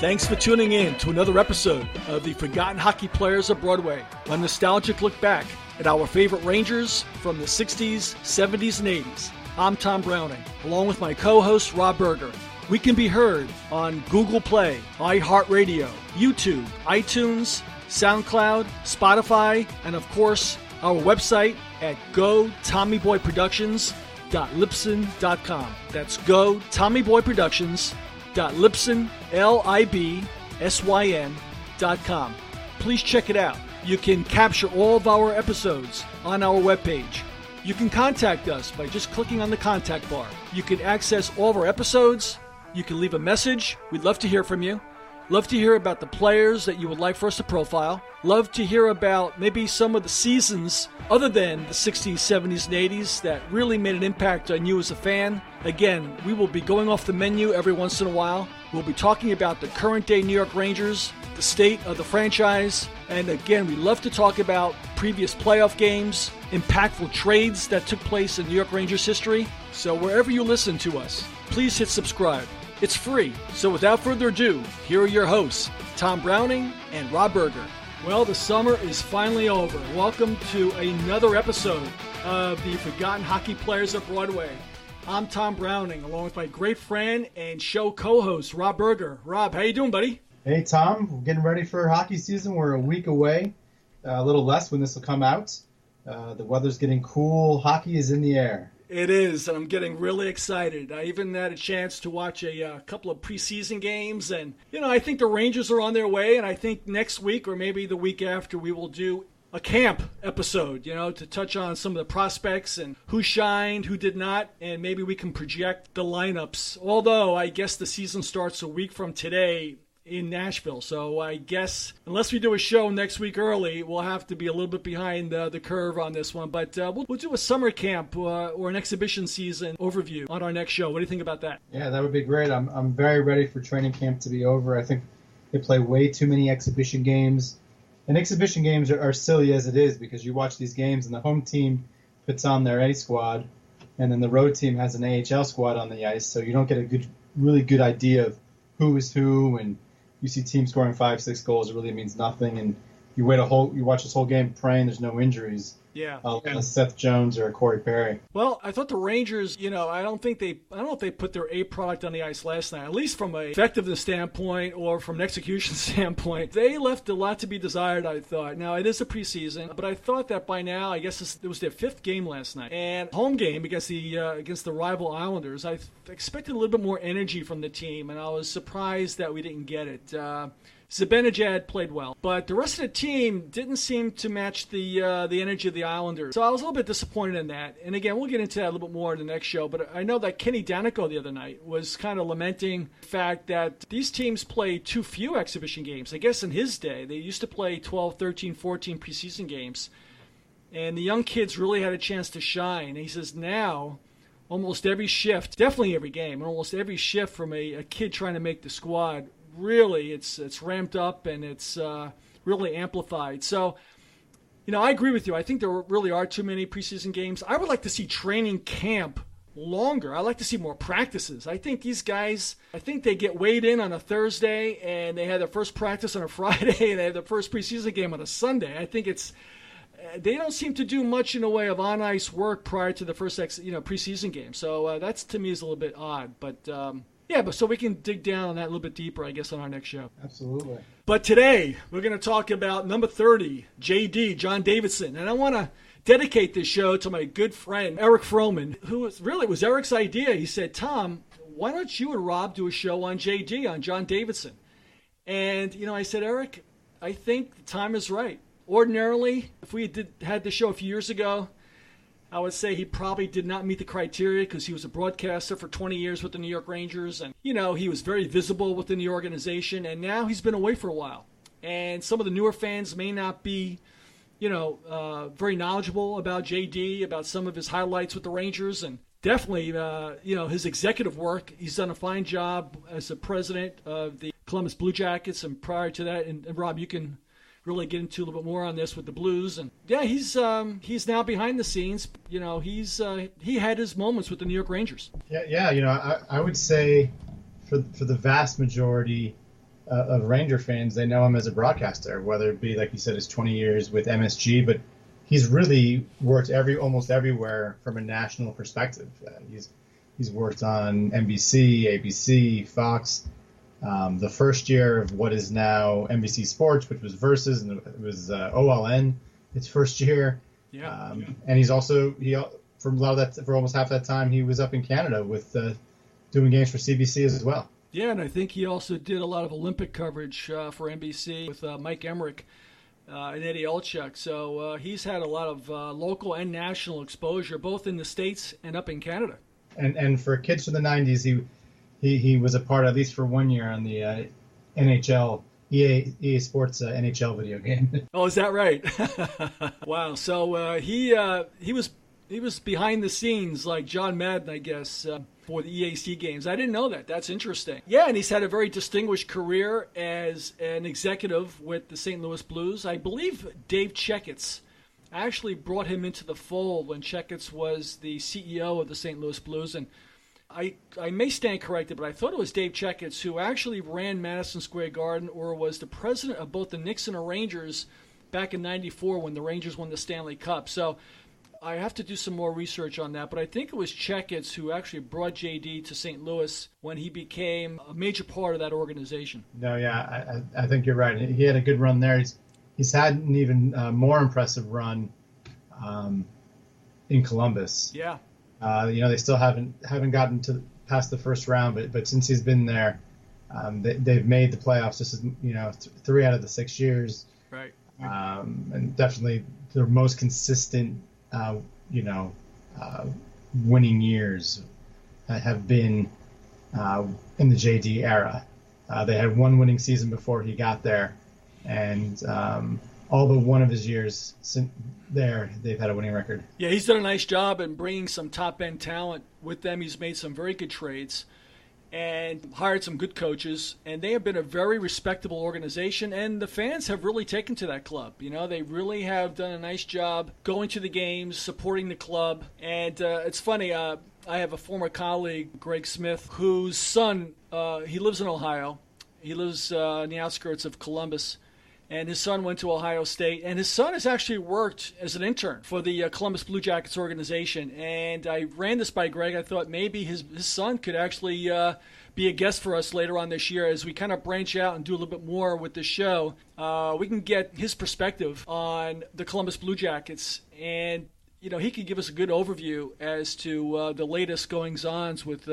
Thanks for tuning in to another episode of the Forgotten Hockey Players of Broadway, a nostalgic look back at our favorite Rangers from the 60s, 70s, and 80s. I'm Tom Browning, along with my co-host Rob Berger. We can be heard on Google Play, iHeartRadio, YouTube, iTunes, SoundCloud, Spotify, and of course, our website at gotommyboyproductions.libsyn.com. That's gotommyboyproductions.libsyn.com. Please check it out. You can capture all of our episodes on our webpage. You can contact us by just clicking on the contact bar. You can access all of our episodes. You can leave a message. We'd love to hear from you. Love to hear about the players that you would like for us to profile. Love to hear about maybe some of the seasons other than the 60s, 70s, and 80s that really made an impact on you as a fan. Again, we will be going off the menu every once in a while. We'll be talking about the current day New York Rangers, the state of the franchise, and again, we love to talk about previous playoff games, impactful trades that took place in New York Rangers history. So wherever you listen to us, please hit subscribe. It's free. So without further ado, here are your hosts, Tom Browning and Rob Berger. Well, the summer is finally over. Welcome to another episode of the Forgotten Hockey Players of Broadway. I'm Tom Browning, along with my great friend and show co-host, Rob Berger. Rob, how you doing, buddy? Hey, Tom. We're getting ready for hockey season. We're a week away, a little less when this will come out. The weather's getting cool. Hockey is in the air. It is, and I'm getting really excited. I even had a chance to watch a couple of preseason games, and, I think the Rangers are on their way, and I think next week or maybe the week after we will do a camp episode, to touch on some of the prospects and who shined, who did not, and maybe we can project the lineups. Although I guess the season starts a week from today in Nashville, so I guess unless we do a show next week early, we'll have to be a little bit behind the curve on this one. But we'll do a summer camp or an exhibition season overview on our next show. What do you think about that? Yeah, that would be great. I'm very ready for training camp to be over. I think they play way too many exhibition games, and exhibition games are silly as it is because you watch these games and the home team puts on their A squad, and then the road team has an AHL squad on the ice, so you don't get a really good idea of who is who, and you see teams scoring 5-6 goals, it really means nothing, and you watch this whole game praying there's no injuries. Yeah. Seth Jones or Corey Perry. Well, I thought the Rangers, I don't know if they put their A product on the ice last night, at least from an effectiveness standpoint or from an execution standpoint. They left a lot to be desired, I thought. Now, it is a preseason, but I thought that by now, I guess it was their fifth game last night. And home game against the rival Islanders, I expected a little bit more energy from the team, and I was surprised that we didn't get it. Zibanejad played well, but the rest of the team didn't seem to match the energy of the Islanders. So I was a little bit disappointed in that. And again, we'll get into that a little bit more in the next show, but I know that Kenny Danico the other night was kind of lamenting the fact that these teams play too few exhibition games. I guess in his day, they used to play 12, 13, 14 preseason games, and the young kids really had a chance to shine. And he says now, almost every shift, definitely every game, and almost every shift from a kid trying to make the squad, really, it's ramped up and it's really amplified. So, I agree with you. I think there really are too many preseason games. I would like to see training camp longer. I like to see more practices. I think these guys, they get weighed in on a Thursday and they have their first practice on a Friday and they have their first preseason game on a Sunday. I think they don't seem to do much in the way of on-ice work prior to the first preseason game. So that's, to me, is a little bit odd. But so we can dig down on that a little bit deeper, I guess, on our next show. Absolutely. But today, we're going to talk about number 30, JD, John Davidson. And I want to dedicate this show to my good friend, Eric Froman, who was Eric's idea. He said, Tom, why don't you and Rob do a show on JD, on John Davidson? And, I said, Eric, I think the time is right. Ordinarily, if we had the show a few years ago, I would say he probably did not meet the criteria because he was a broadcaster for 20 years with the New York Rangers. And, he was very visible within the organization. And now he's been away for a while. And some of the newer fans may not be, very knowledgeable about JD, about some of his highlights with the Rangers. And definitely, his executive work. He's done a fine job as the president of the Columbus Blue Jackets. And prior to that, and Rob, you can really get into a little bit more on this with the Blues. And yeah, he's now behind the scenes. He had his moments with the New York Rangers. Yeah. I would say for the vast majority of Ranger fans, they know him as a broadcaster, whether it be, like you said, his 20 years with MSG, but he's really worked almost everywhere from a national perspective. He's worked on NBC, ABC, Fox. The first year of what is now NBC Sports, which was Versus, and it was OLN, its first year. And he's also for almost half that time he was up in Canada with doing games for CBC as well. Yeah, and I think he also did a lot of Olympic coverage for NBC with Mike Emmerich and Eddie Olczyk. So he's had a lot of local and national exposure, both in the States and up in Canada. And for kids from the 90s, he was a part, at least for 1 year, on the NHL, EA Sports NHL video game. Oh, is that right? Wow. So he was behind the scenes like John Madden, I guess, for the EAC games. I didn't know that. That's interesting. Yeah, and he's had a very distinguished career as an executive with the St. Louis Blues. I believe Dave Checketts actually brought him into the fold when Checketts was the CEO of the St. Louis Blues. And I may stand corrected, but I thought it was Dave Checketts who actually ran Madison Square Garden or was the president of both the Knicks and the Rangers back in '94 when the Rangers won the Stanley Cup. So I have to do some more research on that, but I think it was Checketts who actually brought JD to St. Louis when he became a major part of that organization. No, yeah, I think you're right. He had a good run there. He's had an even more impressive run in Columbus. Yeah. They still haven't gotten past the first round, but since he's been there, they've made the playoffs just 3 out of the 6 years. Right. And definitely their most consistent winning years have been in the JD era. They had one winning season before he got there, and all but one of his years there, they've had a winning record. Yeah, he's done a nice job in bringing some top-end talent with them. He's made some very good trades and hired some good coaches, and they have been a very respectable organization, and the fans have really taken to that club. They really have done a nice job going to the games, supporting the club, and it's funny, I have a former colleague, Greg Smith, whose son, he lives in Ohio. He lives on the outskirts of Columbus, and his son went to Ohio State, and his son has actually worked as an intern for the Columbus Blue Jackets organization. And I ran this by Greg. I thought maybe his son could actually be a guest for us later on this year as we kind of branch out and do a little bit more with the show. We can get his perspective on the Columbus Blue Jackets, and he could give us a good overview as to the latest goings-ons with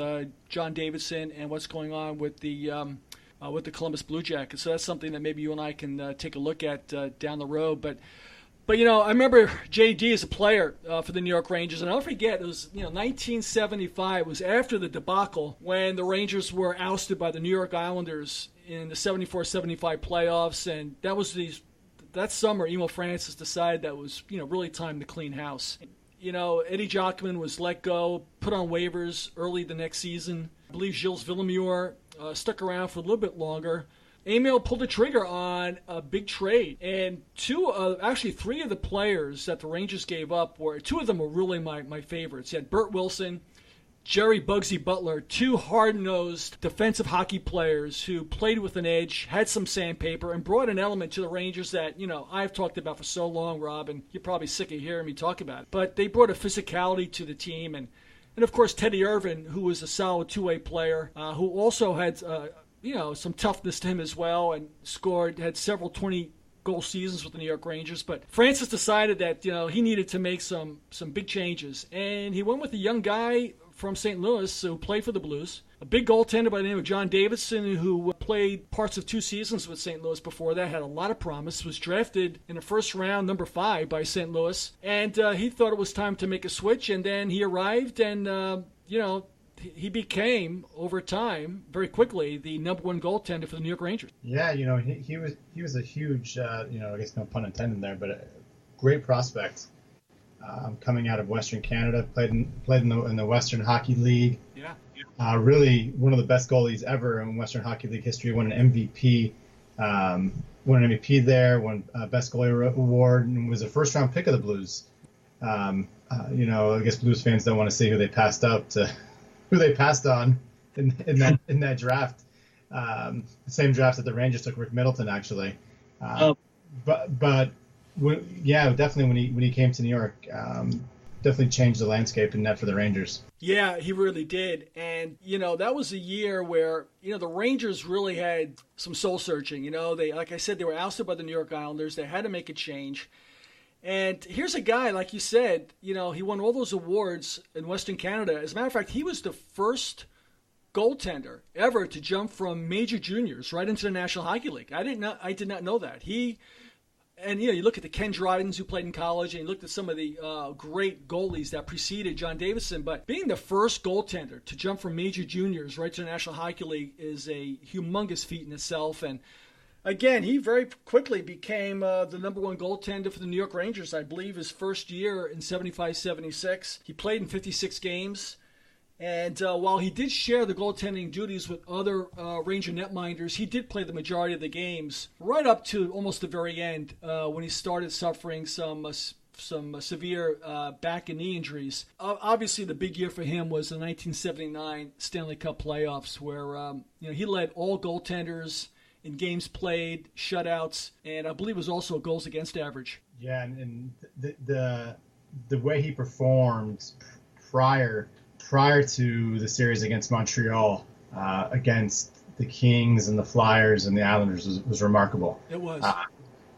John Davidson and what's going on with the Columbus Blue Jackets. So that's something that maybe you and I can take a look at down the road. But I remember JD as a player for the New York Rangers, and I'll forget, it was 1975. It was after the debacle when the Rangers were ousted by the New York Islanders in the 74-75 playoffs, and that summer, Emil Francis decided that was really time to clean house. Eddie Giacomin was let go, put on waivers early the next season. I believe Gilles Villemure stuck around for a little bit longer. Emil pulled the trigger on a big trade, and three of the players that the Rangers gave up two of them were really my favorites. You had Bert Wilson, Jerry Bugsy Butler, two hard-nosed defensive hockey players who played with an edge, had some sandpaper, and brought an element to the Rangers that, I've talked about for so long, Rob, and you're probably sick of hearing me talk about it. But they brought a physicality to the team, and of course, Teddy Irvine, who was a solid two-way player, who also had, some toughness to him as well, and had several 20-goal seasons with the New York Rangers. But Francis decided that, he needed to make some big changes, and he went with a young guy from St. Louis who played for the Blues, a big goaltender by the name of John Davidson, who played parts of 2 seasons with St. Louis before that, had a lot of promise, was drafted in the first round, number 5 by St. Louis, and he thought it was time to make a switch, and then he arrived, and, he became, over time, very quickly, the number 1 goaltender for the New York Rangers. Yeah, he was a huge, I guess no pun intended there, but a great prospect. Coming out of Western Canada, played in the Western Hockey League. Yeah. Really one of the best goalies ever in Western Hockey League history. Won an MVP. Won an MVP there. Won Best Goalie Award, and was a first-round pick of the Blues. I guess Blues fans don't want to see who they passed on in that draft. The same draft that the Rangers took Rick Middleton, actually. Definitely when he came to New York, definitely changed the landscape in net for the Rangers. Yeah, he really did. And, that was a year where, the Rangers really had some soul searching. They, like I said, they were ousted by the New York Islanders. They had to make a change. And here's a guy, like you said, he won all those awards in Western Canada. As a matter of fact, he was the first goaltender ever to jump from major juniors right into the National Hockey League. I did not know that. You look at the Ken Drydens who played in college, and you looked at some of the great goalies that preceded John Davidson. But being the first goaltender to jump from major juniors right to the National Hockey League is a humongous feat in itself. And again, he very quickly became the number one goaltender for the New York Rangers. I believe his first year in 75-76. He played in 56 games. And while he did share the goaltending duties with other Ranger netminders, he did play the majority of the games right up to almost the very end when he started suffering some severe back and knee injuries. Obviously, the big year for him was the 1979 Stanley Cup playoffs, where he led all goaltenders in games played, shutouts, and I believe it was also a goals against average. Yeah, and the way he performed prior to the series against Montreal, against the Kings and the Flyers and the Islanders was remarkable. It was.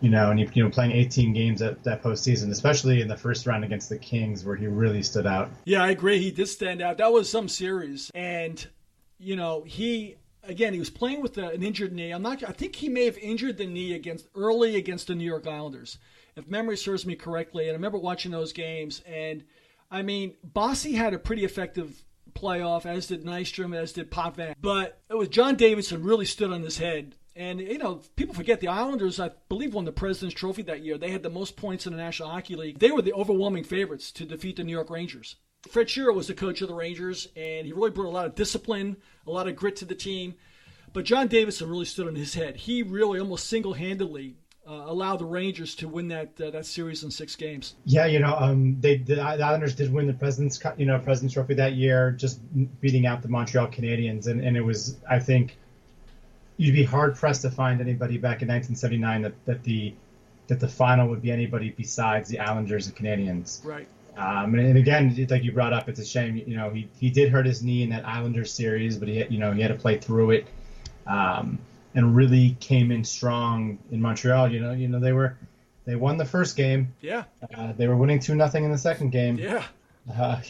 And playing 18 games that postseason, especially in the first round against the Kings, where he really stood out. Yeah, I agree. He did stand out. That was some series. And, he was playing with an injured knee. I think he may have injured the knee early against the New York Islanders, if memory serves me correctly. And I remember watching those games, and Bossy had a pretty effective playoff, as did Nystrom, as did Potvin. But it was John Davidson really stood on his head. And, people forget the Islanders, I believe, won the President's Trophy that year. They had the most points in the National Hockey League. They were the overwhelming favorites to defeat the New York Rangers. Fred Shearer was the coach of the Rangers, and he really brought a lot of discipline, a lot of grit to the team. But John Davidson really stood on his head. He really almost single-handedly allowed the Rangers to win that series in 6 games. Yeah, the Islanders did win the President's Trophy that year, just beating out the Montreal Canadiens, and it was, I think, you'd be hard pressed to find anybody back in 1979 that the final would be anybody besides the Islanders and Canadiens. Right. And again, like you brought up, it's a shame. He did hurt his knee in that Islanders series, but he had to play through it. And really came in strong in Montreal. They won the first game. Yeah. They were winning 2-0 in the second game. Yeah. What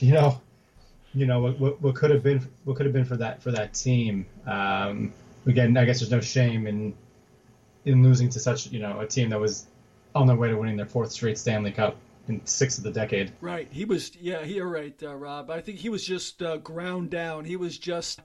could have been for that team. Again, I guess there's no shame in losing to such a team that was on their way to winning their 4th straight Stanley Cup in 6th of the decade. Right. You're right, Rob. I think he was just ground down. He was just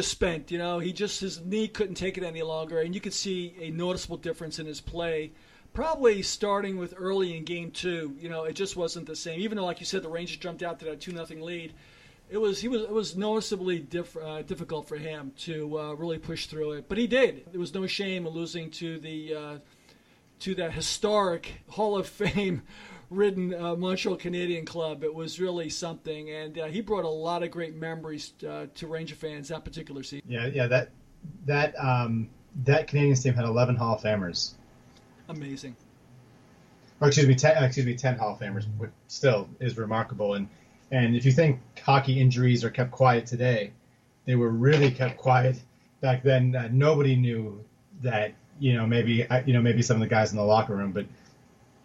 spent. His knee couldn't take it any longer, and you could see a noticeable difference in his play. Probably starting with early in Game 2. It just wasn't the same. Even though, like you said, the Rangers jumped out to that 2-0 lead, it was noticeably difficult for him to really push through it. But he did. There was no shame in losing to that historic Hall of Fame ridden Montreal Canadian club. It was really something, and he brought a lot of great memories to Ranger fans that particular season. Yeah, that Canadiens team had 11 Hall of Famers. Amazing. Or 10 Hall of Famers, which still is remarkable. And if you think hockey injuries are kept quiet today, they were really kept quiet back then. Nobody knew that. Maybe some of the guys in the locker room, but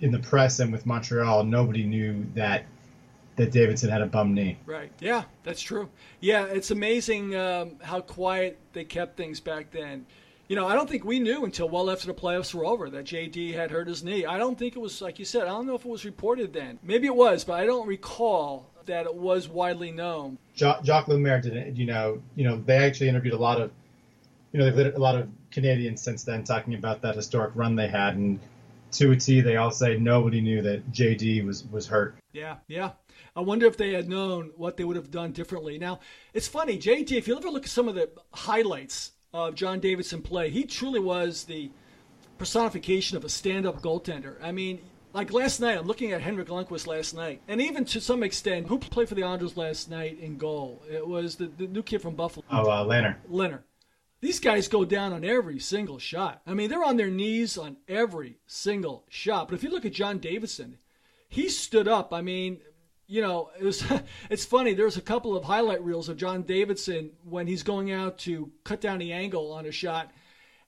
in the press and with Montreal, nobody knew that Davidson had a bum knee. Right. Yeah, that's true. Yeah, it's amazing how quiet they kept things back then. I don't think we knew until well after the playoffs were over that JD had hurt his knee. I don't think it was, like you said, I don't know if it was reported then. Maybe it was, but I don't recall that it was widely known. Jacques Lemaire did it. They actually interviewed a lot of, they've had a lot of Canadians since then talking about that historic run they had, and to a T, they all say nobody knew that JD was hurt. Yeah. I wonder if they had known what they would have done differently. Now, it's funny, JD, if you ever look at some of the highlights of John Davidson play, he truly was the personification of a stand-up goaltender. Like last night, I'm looking at Henrik Lundqvist last night, and even to some extent, who played for the Islanders last night in goal? It was the new kid from Buffalo. Oh, Lanner. These guys go down on every single shot. I mean, they're on their knees on every single shot. But if you look at John Davidson, he stood up. I mean, it's funny. There's a couple of highlight reels of John Davidson when he's going out to cut down the angle on a shot.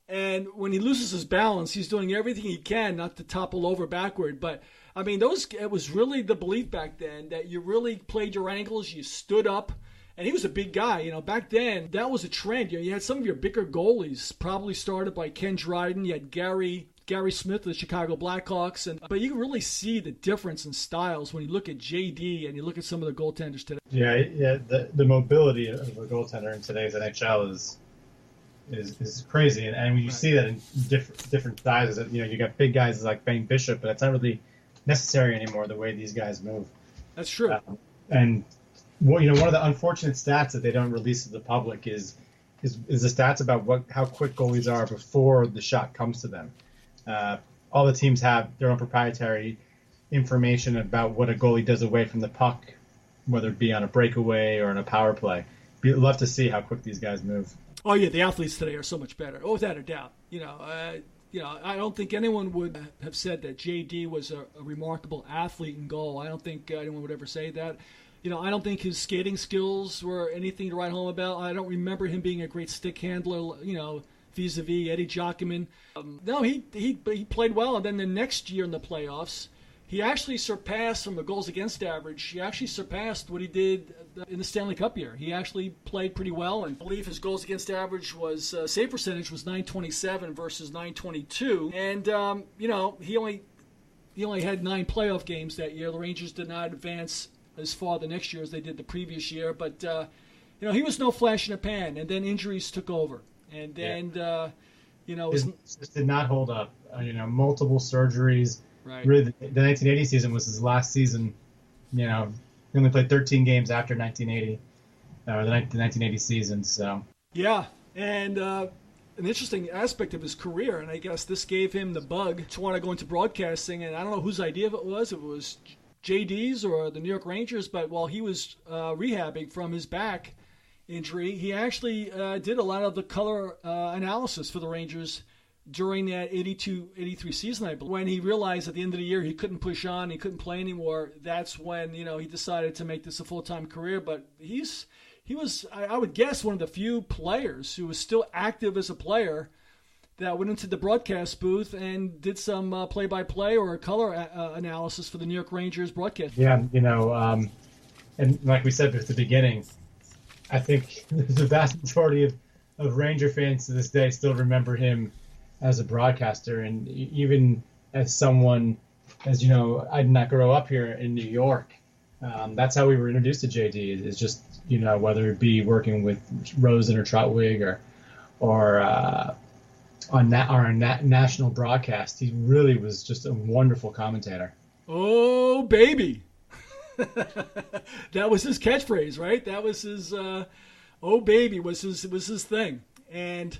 And when he loses his balance, he's doing everything he can not to topple over backward. But, I mean, it was really the belief back then that you really played your angles, you stood up. And he was a big guy. Back then, that was a trend. You had some of your bigger goalies, probably started by Ken Dryden. You had Gary Smith of the Chicago Blackhawks. But you can really see the difference in styles when you look at JD and you look at some of the goaltenders today. Yeah. The mobility of a goaltender in today's NHL is crazy. And when you see that in different sizes, you got big guys like Ben Bishop, but it's not really necessary anymore the way these guys move. That's true. And well, one of the unfortunate stats that they don't release to the public is the stats about how quick goalies are before the shot comes to them. All the teams have their own proprietary information about what a goalie does away from the puck, whether it be on a breakaway or on a power play. We'd love to see how quick these guys move. Oh yeah, the athletes today are so much better. Oh, without a doubt. I don't think anyone would have said that JD was a remarkable athlete in goal. I don't think anyone would ever say that. I don't think his skating skills were anything to write home about. I don't remember him being a great stick handler, vis-a-vis Eddie Giacomin. No, he played well. And then the next year in the playoffs, he actually surpassed, from the goals against average, he actually surpassed what he did in the Stanley Cup year. He actually played pretty well. And I believe his goals against average was, save percentage was .927 versus .922. And, he only had 9 playoff games that year. The Rangers did not advance as far the next year as they did the previous year. But, he was no flash in the pan. And then injuries took over. And then, This did not hold up. Multiple surgeries. Right. Really, the 1980 season was his last season. He only played 13 games after 1980, or the 1980 season. So. Yeah, and an interesting aspect of his career, and I guess this gave him the bug to want to go into broadcasting. And I don't know whose idea it was. If it was JD's or the New York Rangers, but while he was rehabbing from his back injury, he actually did a lot of the color analysis for the Rangers during that 82-83 season, I believe. When he realized at the end of the year he couldn't push on, he couldn't play anymore, that's when, he decided to make this a full-time career. But he was, I would guess, one of the few players who was still active as a player that went into the broadcast booth and did some play-by-play or color analysis for the New York Rangers broadcast. Yeah, and like we said at the beginning, I think the vast majority of Ranger fans to this day still remember him as a broadcaster. And even as someone, I did not grow up here in New York. That's how we were introduced to JD, is just, whether it be working with Rosen or Trotwig or on national broadcast. He really was just a wonderful commentator. Oh, baby. That was his catchphrase, right? That was his, oh, baby was his thing. And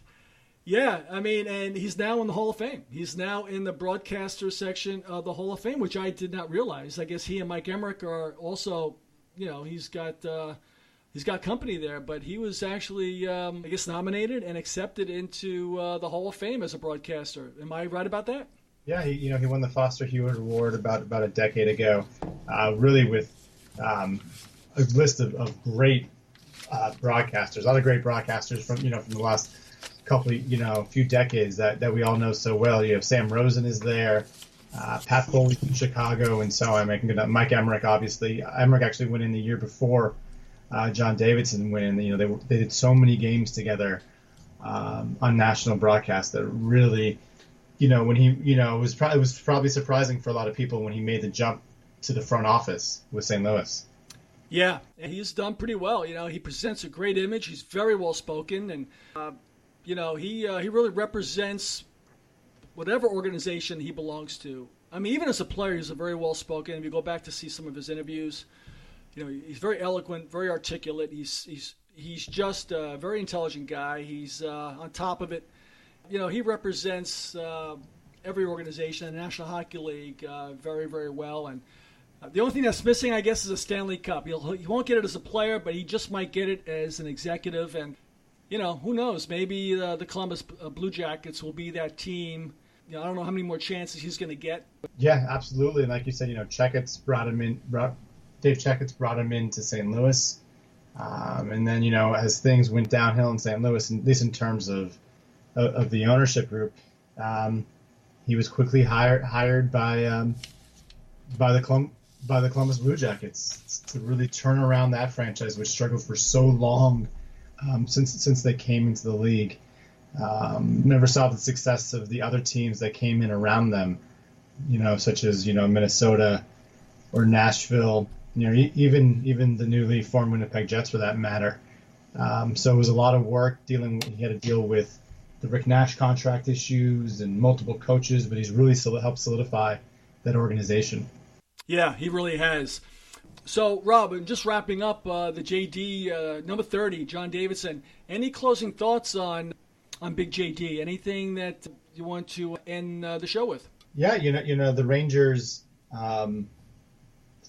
yeah, and he's now in the Hall of Fame. He's now in the broadcaster section of the Hall of Fame, which I did not realize. I guess he and Mike Emmerich are also, he's got company there, but he was actually, nominated and accepted into the Hall of Fame as a broadcaster. Am I right about that? Yeah, he won the Foster Hewitt Award about a decade ago, really with a list of great broadcasters, other great broadcasters from the last couple few decades that we all know so well. Sam Rosen is there, Pat Foley from Chicago, and so I'm making it. Mike Emmerich, obviously. Emmerich actually went in the year before John Davidson went in. They did so many games together on national broadcast that really. When he, it was probably surprising for a lot of people when he made the jump to the front office with St. Louis. Yeah, he's done pretty well. He presents a great image. He's very well spoken, and he really represents whatever organization he belongs to. Even as a player, he's a very well spoken. If you go back to see some of his interviews, he's very eloquent, very articulate. He's just a very intelligent guy. He's on top of it. He represents every organization in the National Hockey League very, very well. And the only thing that's missing, I guess, is a Stanley Cup. He won't get it as a player, but he just might get it as an executive. And Who knows? Maybe the Columbus Blue Jackets will be that team. I don't know how many more chances he's going to get. Yeah, absolutely. And like you said, Dave Checkett's brought him into St. Louis. And then, as things went downhill in St. Louis, at least in terms of the ownership group, he was quickly hired by the Columbus Blue Jackets to really turn around that franchise, which struggled for so long since they came into the league. Never saw the success of the other teams that came in around them, such as Minnesota or Nashville, even the newly formed Winnipeg Jets for that matter. So it was a lot of work He had to deal with the Rick Nash contract issues and multiple coaches, but he's really helped solidify that organization. Yeah, he really has. So, Rob, just wrapping up the JD, number 30, John Davidson. Any closing thoughts on Big JD? Anything that you want to end the show with? Yeah, the Rangers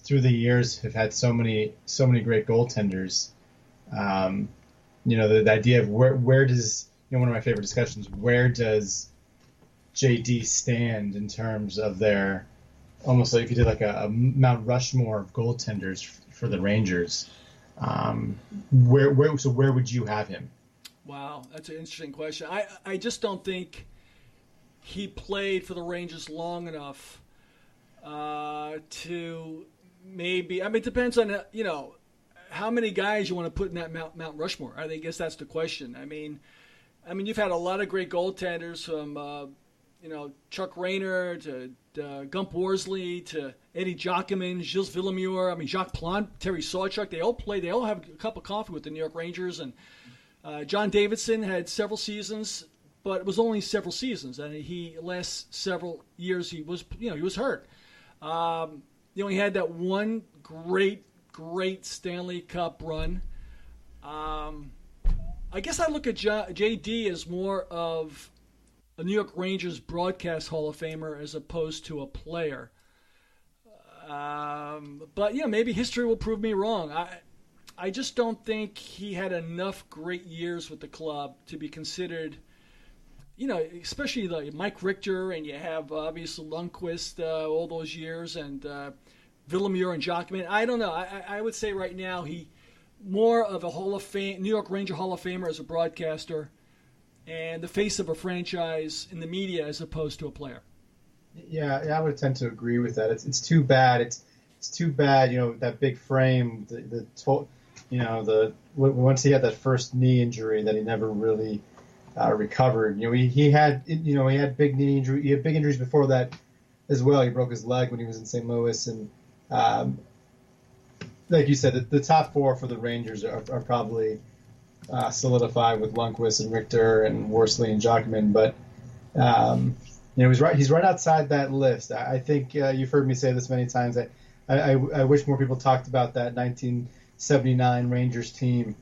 through the years have had so many great goaltenders. The idea of where does one of my favorite discussions, where does JD stand in terms of their, almost like if you did like a Mount Rushmore of goaltenders for the Rangers, where would you have him? Wow, that's an interesting question. I just don't think he played for the Rangers long enough to maybe. I mean, it depends on how many guys you want to put in that Mount Rushmore. I guess that's the question. I mean, you've had a lot of great goaltenders from Chuck Rayner to Gump Worsley to Eddie Giacomin, Gilles Villemure. Jacques Plante, Terry Sawchuk. They all play. They all have a cup of coffee with the New York Rangers. And John Davidson had several seasons, but it was only several seasons. And he last several years he was hurt. He had that one great Stanley Cup run. I guess I look at JD as more of a New York Rangers broadcast Hall of Famer as opposed to a player. But maybe history will prove me wrong. I just don't think he had enough great years with the club to be considered, especially like Mike Richter, and you have obviously Lundqvist all those years, and Villemure and Giacomin. I don't know. I would say right now he more of a Hall of Fame, New York Ranger Hall of Famer as a broadcaster, and the face of a franchise in the media as opposed to a player. Yeah, I would tend to agree with that. It's too bad. It's too bad. That big frame. Once he had that first knee injury that he never really recovered. He had big knee injury. He had big injuries before that as well. He broke his leg when he was in St. Louis, and like you said, the top four for the Rangers are probably solidified with Lundqvist and Richter and Worsley and Giacomin, but he's right outside that list. I think you've heard me say this many times. I wish more people talked about that 1979 Rangers team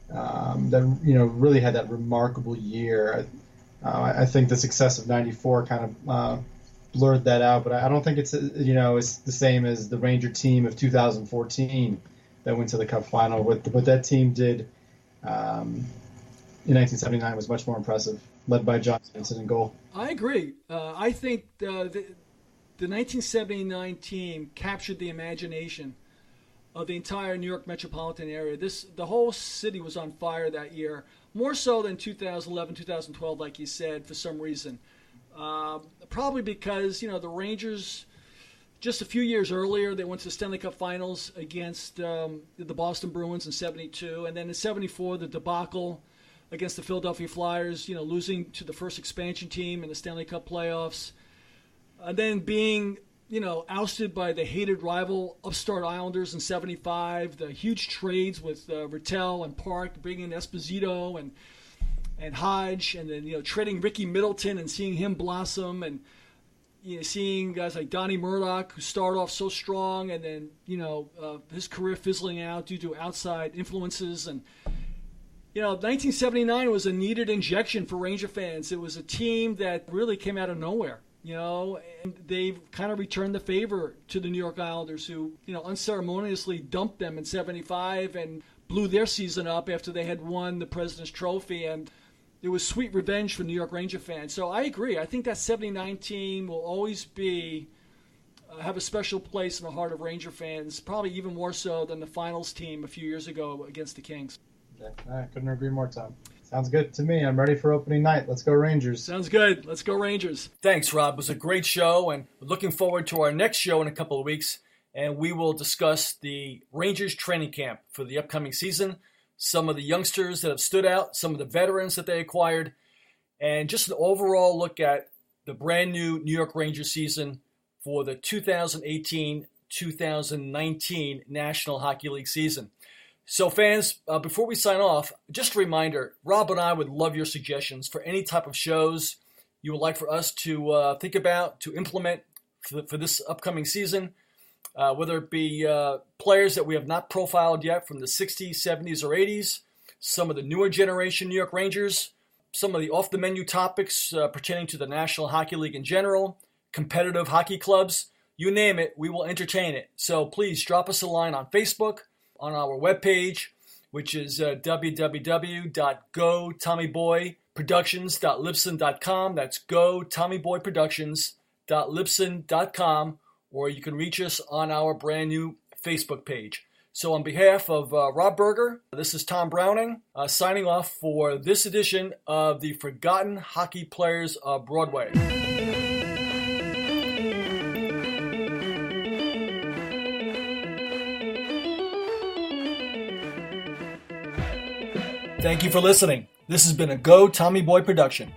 that really had that remarkable year. I think the success of '94 kind of blurred that out, but I don't think it's it's the same as the Ranger team of 2014 that went to the Cup final. What that team did in 1979 was much more impressive, led by John Davidson in goal. I agree. I think the 1979 team captured the imagination of the entire New York metropolitan area. The whole city was on fire that year, more so than 2011, 2012, like you said, for some reason. Probably because, the Rangers, just a few years earlier, they went to the Stanley Cup Finals against the Boston Bruins in 72. And then in 74, the debacle against the Philadelphia Flyers, losing to the first expansion team in the Stanley Cup playoffs. And then being, ousted by the hated rival upstart Islanders in 75. The huge trades with Rattel and Park, bringing in Esposito and Hodge, and then trading Ricky Middleton and seeing him blossom, and seeing guys like Donnie Murdoch who started off so strong, and then his career fizzling out due to outside influences. And 1979 was a needed injection for Ranger fans. It was a team that really came out of nowhere, and they've kind of returned the favor to the New York Islanders, who unceremoniously dumped them in 75 and blew their season up after they had won the President's Trophy, and it was sweet revenge for New York Ranger fans. So I agree. I think that 79 team will always have a special place in the heart of Ranger fans, probably even more so than the finals team a few years ago against the Kings. Yeah, I couldn't agree more, Tom. Sounds good to me. I'm ready for opening night. Let's go Rangers. Sounds good. Let's go Rangers. Thanks, Rob. It was a great show, and we're looking forward to our next show in a couple of weeks, and we will discuss the Rangers training camp for the upcoming season, some of the youngsters that have stood out, some of the veterans that they acquired, and just an overall look at the brand new New York Rangers season for the 2018-2019 National Hockey League season. So fans, before we sign off, just a reminder, Rob and I would love your suggestions for any type of shows you would like for us to think about, to implement for this upcoming season, whether it be players that we have not profiled yet from the 60s, 70s, or 80s, some of the newer generation New York Rangers, some of the off-the-menu topics pertaining to the National Hockey League in general, competitive hockey clubs, you name it, we will entertain it. So please drop us a line on Facebook, on our webpage, which is www.gotommyboyproductions.libsyn.com. That's gotommyboyproductions.libsyn.com, or you can reach us on our brand new Facebook page. So on behalf of Rob Berger, this is Tom Browning, signing off for this edition of the Forgotten Hockey Players of Broadway. Thank you for listening. This has been a Go Tommy Boy production.